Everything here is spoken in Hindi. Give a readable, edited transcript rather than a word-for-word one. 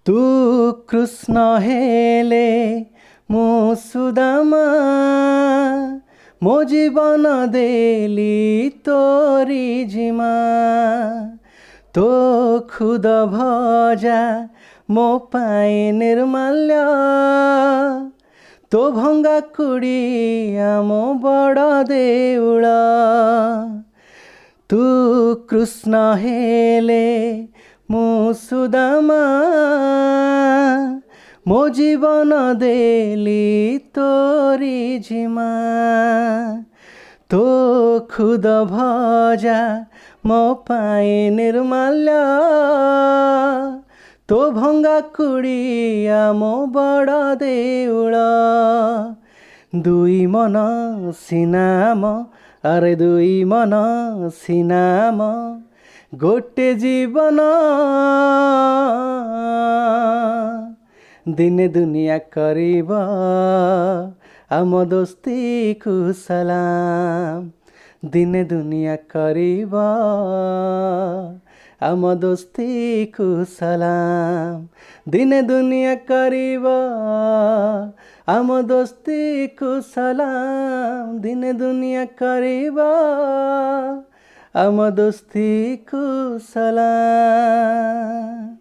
तू कृष्ण हेले मु सुदामा मो जीवन देली तोरी जिमा तो खुद भजा मो पाए निर्माल्य तो भंगा कुड़िया मो बड़ देउल तू कृष्ण हेले मु सुदामा मो जीवन देली तोरी जिमा तो खुद भजा मो पाए निर्माल्य तो भंगा कुड़िया मो बड़ देउल दुई मन सिनाम अरे दुई मन सिनाम गोटे जीवन दिने दुनिया करिब आम दोस्ती को सलाम दिने दुनिया करिब आम दोस्ती को सलाम दिने दुनिया करिब आम दोस्ती को सलाम दिने दुनिया करिब आम दोस्ती को सलाम।